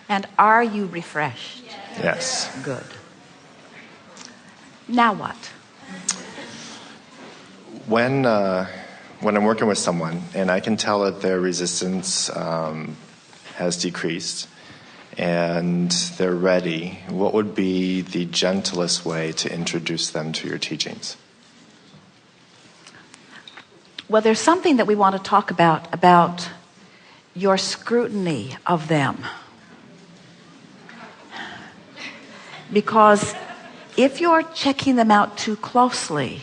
And are you refreshed? Yes. Good. Now what? When I'm working with someone and I can tell that their resistance has decreased and they're ready, what would be the gentlest way to introduce them to your teachings? Well, there's something that we want to talk about your scrutiny of them. Because if you're checking them out too closely,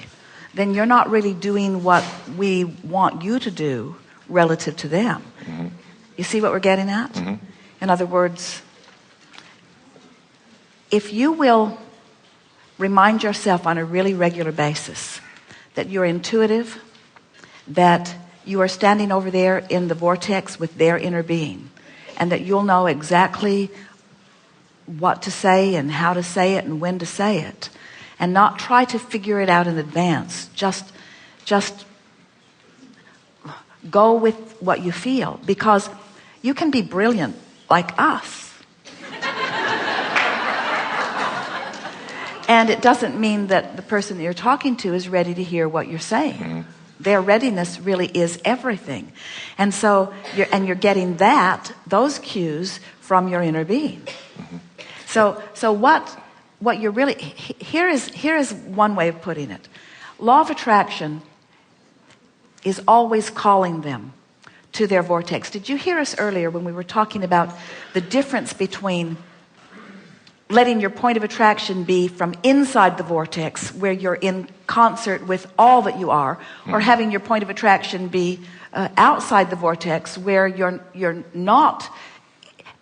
then you're not really doing what we want you to do relative to them. Mm-hmm. You see what we're getting at? Mm-hmm. In other words, if you will remind yourself on a really regular basis that you're intuitive, that you are standing over there in the vortex with their inner being, and that you'll know exactly what to say and how to say it and when to say it, and not try to figure it out in advance. Just go with what you feel, because you can be brilliant like us. And it doesn't mean that the person that you're talking to is ready to hear what you're saying. Mm-hmm. Their readiness really is everything. And so you're getting those cues from your inner being. Mm-hmm. So what you're really, here is one way of putting it. Law of attraction is always calling them to their vortex. Did you hear us earlier when we were talking about the difference between letting your point of attraction be from inside the vortex, where you're in concert with all that you are, or having your point of attraction be outside the vortex, where you're not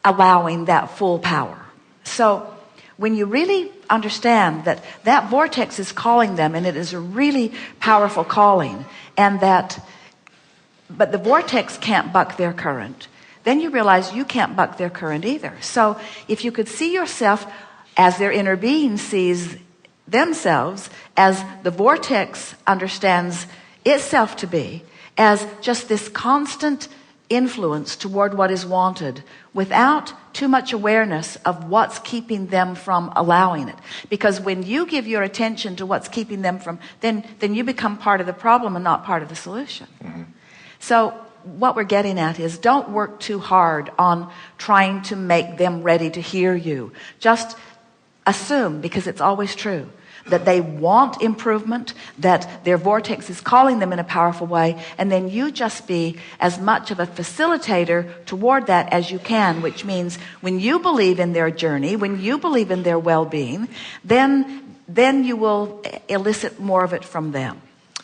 allowing that full power? So when you really understand that vortex is calling them, and it is a really powerful calling, but the vortex can't buck their current, then you realize you can't buck their current either. So if you could see yourself as their inner being sees themselves, as the vortex understands itself to be, as just this constant influence toward what is wanted, without too much awareness of what's keeping them from allowing it. Because when you give your attention to what's keeping them from, then you become part of the problem and not part of the solution. Mm-hmm. So what we're getting at is, don't work too hard on trying to make them ready to hear you. Just assume, because it's always true, that they want improvement, that their vortex is calling them in a powerful way, and then you just be as much of a facilitator toward that as you can, which means when you believe in their journey, when you believe in their well-being, then you will elicit more of it from them.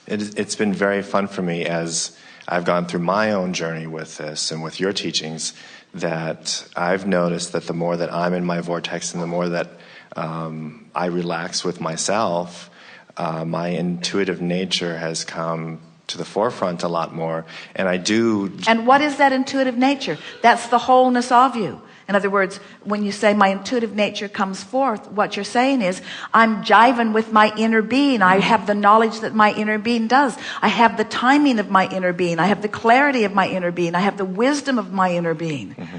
It's been very fun for me as I've gone through my own journey with this and with your teachings, that I've noticed that the more that I'm in my vortex and the more that I relax with myself, my intuitive nature has come to the forefront a lot more. And I do. And what is that intuitive nature? That's the wholeness of you. In other words, when you say my intuitive nature comes forth, what you're saying is, I'm jiving with my inner being. I have the knowledge that my inner being does. I have the timing of my inner being. I have the clarity of my inner being. I have the wisdom of my inner being. Mm-hmm.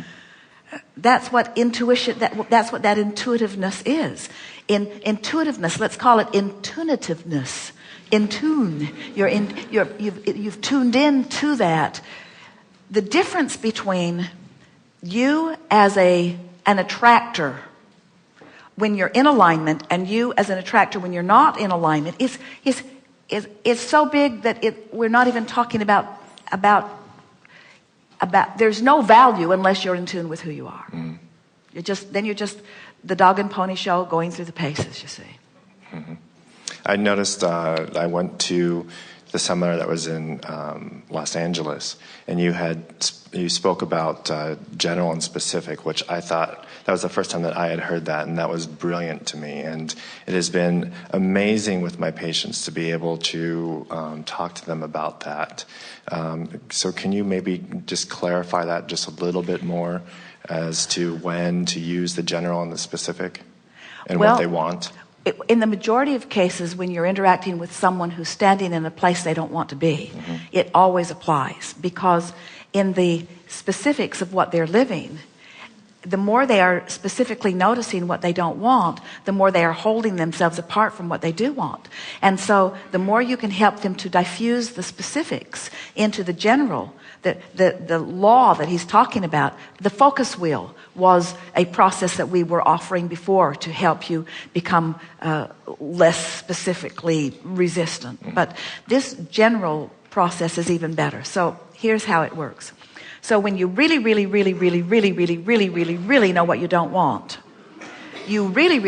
That's what intuition, that's what that intuitiveness is. Intuitiveness, let's call it intuitiveness. In tune. You've tuned in to that. The difference between you as an attractor when you're in alignment, and you as an attractor when you're not in alignment, is so big that we're not even talking about there's no value unless you're in tune with who you are. Mm. You're just the dog and pony show going through the paces, you see. Mm-hmm. I noticed I went to the seminar that was in Los Angeles, and you spoke about general and specific, which I thought that was the first time that I had heard that, and that was brilliant to me. And it has been amazing with my patients to be able to talk to them about that. So can you maybe just clarify that just a little bit more as to when to use the general and the specific and what they want? In the majority of cases, when you're interacting with someone who's standing in a place they don't want to be, mm-hmm. it always applies, because in the specifics of what they're living, the more they are specifically noticing what they don't want, the more they are holding themselves apart from what they do want. And so the more you can help them to diffuse the specifics into the general, the law that he's talking about, the focus wheel was a process that we were offering before to help you become less specifically resistant. But this general process is even better. So here's how it works. So when you really know what you don't want, you really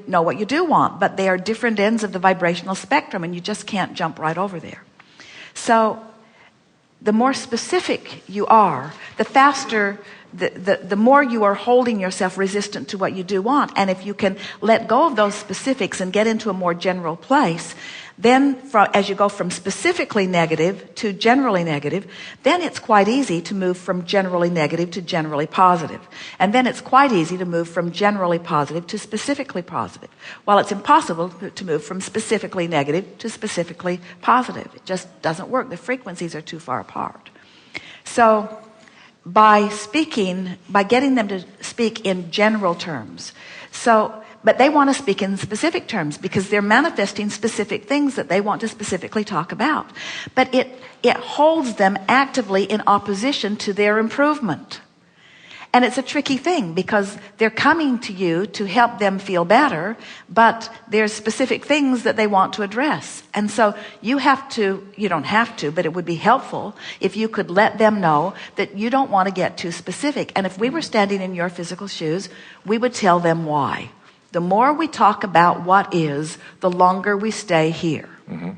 know what you do want, but they are different ends of the vibrational spectrum, and you just can't jump right over there. So the more specific you are, the faster, the more you are holding yourself resistant to what you do want. And if you can let go of those specifics and get into a more general place, then as you go from specifically negative to generally negative, then it's quite easy to move from generally negative to generally positive. And then it's quite easy to move from generally positive to specifically positive. While it's impossible to move from specifically negative to specifically positive. It just doesn't work. The frequencies are too far apart. So by getting them to speak in general terms, but they want to speak in specific terms because they're manifesting specific things that they want to specifically talk about. But it holds them actively in opposition to their improvement. And it's a tricky thing because they're coming to you to help them feel better, but there's specific things that they want to address. And so you don't have to, but it would be helpful if you could let them know that you don't want to get too specific. And if we were standing in your physical shoes, we would tell them why. The more we talk about what is, the longer we stay here. Mm-hmm.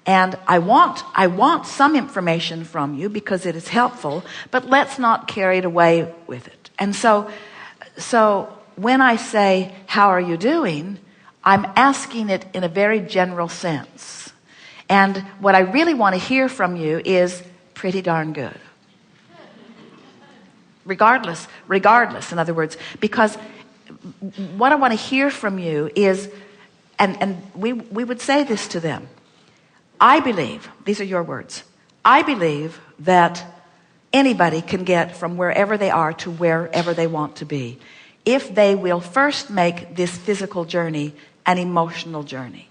And I want some information from you because it is helpful, but let's not carry it away with it. And so when I say, how are you doing? I'm asking it in a very general sense. And what I really want to hear from you is pretty darn good. Regardless, in other words, because what I want to hear from you is, and we would say this to them, I believe, these are your words, I believe that anybody can get from wherever they are to wherever they want to be if they will first make this physical journey an emotional journey.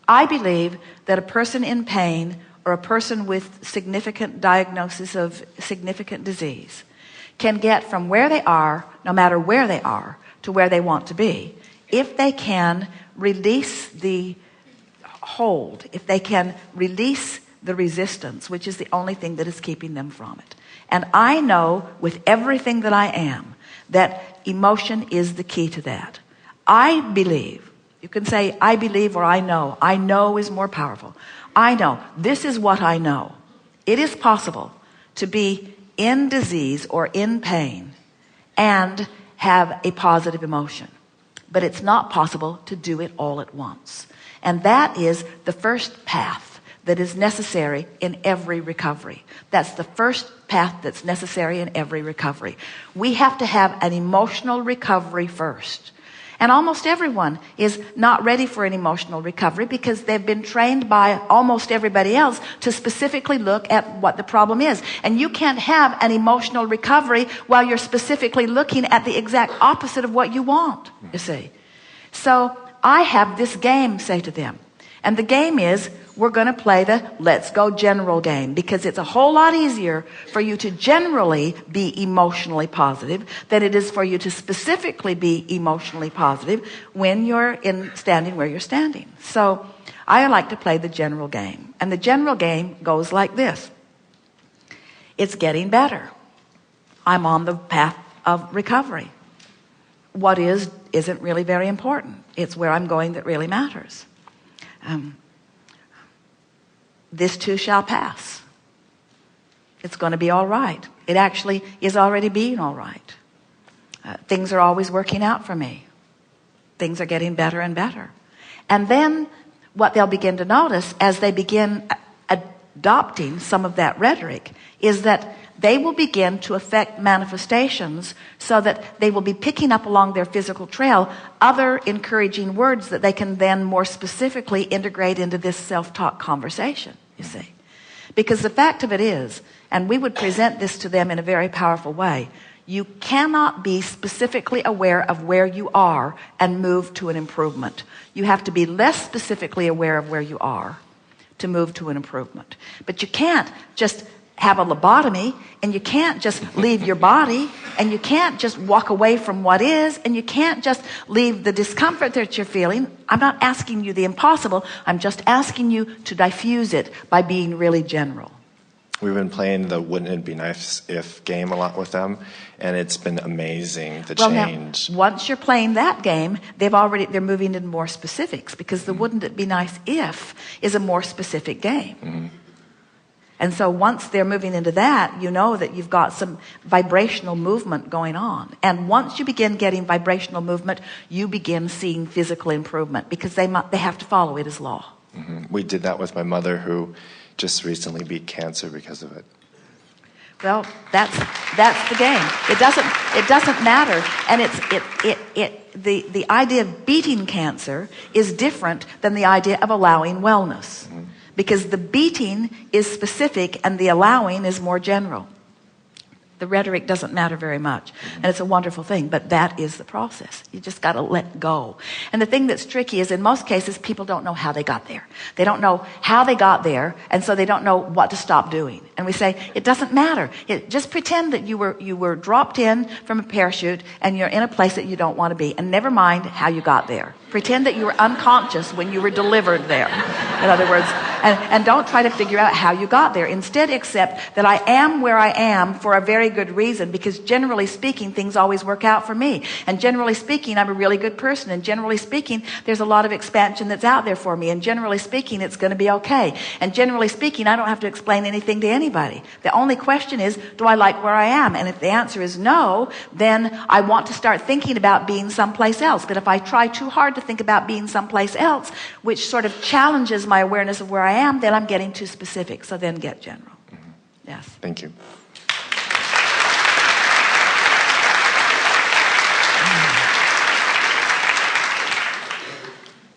I believe that a person in pain or a person with significant diagnosis of significant disease can get from where they are, no matter where they are, to where they want to be, if they can release the hold, if they can release the resistance, which is the only thing that is keeping them from it. And I know with everything that I am that emotion is the key to that. I believe, you can say I believe or I know. I know is more powerful. I know. This is what I know. It is possible to be in disease or in pain and have a positive emotion. But it's not possible to do it all at once. And that is the first path that is necessary in every recovery. That's the first path that's necessary in every recovery. We have to have an emotional recovery first. And almost everyone is not ready for an emotional recovery because they've been trained by almost everybody else to specifically look at what the problem is. And you can't have an emotional recovery while you're specifically looking at the exact opposite of what you want, you see. So I have this game, say to them. And the game is, we're going to play the let's go general game, because it's a whole lot easier for you to generally be emotionally positive than it is for you to specifically be emotionally positive when you're standing where you're standing. So I like to play the general game. And the general game goes like this. It's getting better. I'm on the path of recovery. What isn't really very important. It's where I'm going that really matters. This too shall pass. It's going to be all right. It actually is already being all right. Things are always working out for me. Things are getting better and better. And then what they'll begin to notice as they begin adopting some of that rhetoric is that they will begin to affect manifestations so that they will be picking up along their physical trail other encouraging words that they can then more specifically integrate into this self-talk conversation, you see. Because the fact of it is, And we would present this to them in a very powerful way. You cannot be specifically aware of where you are and move to an improvement. You have to be less specifically aware of where you are to move to an improvement. But you can't just have a lobotomy, and you can't just leave your body, and you can't just walk away from what is, and you can't just leave the discomfort that you're feeling. I'm not asking you the impossible. I'm just asking you to diffuse it by being really general. We've been playing the wouldn't it be nice if game a lot with them, and it's been amazing, the change. Now, once you're playing that game, they're moving into more specifics, because the wouldn't it be nice if is a more specific game. Mm-hmm. And so once they're moving into that, you know that you've got some vibrational movement going on. And once you begin getting vibrational movement, you begin seeing physical improvement, because they have to follow it as law. Mm-hmm. We did that with my mother, who just recently beat cancer because of it. Well, that's the game. It doesn't matter. And the idea of beating cancer is different than the idea of allowing wellness. Mm-hmm. Because the beating is specific and the allowing is more general. The rhetoric doesn't matter very much. And it's a wonderful thing, but that is the process. You just got to let go. And the thing that's tricky is, in most cases, people don't know how they got there. They don't know how they got there, and so they don't know what to stop doing. And we say, it doesn't matter. Just pretend that you were dropped in from a parachute and you're in a place that you don't want to be, and never mind how you got there. Pretend that you were unconscious when you were delivered there. In other words, and don't try to figure out how you got there. Instead, accept that I am where I am for a very good reason, because generally speaking, things always work out for me. And generally speaking, I'm a really good person. And generally speaking, there's a lot of expansion that's out there for me. And generally speaking, it's going to be okay. And generally speaking, I don't have to explain anything to anybody. The only question is, do I like where I am? And if the answer is no, then I want to start thinking about being someplace else. But if I try too hard to think about being someplace else, which sort of challenges my awareness of where I am, then I'm getting too specific. So then get general. Mm-hmm. Yes. Thank you.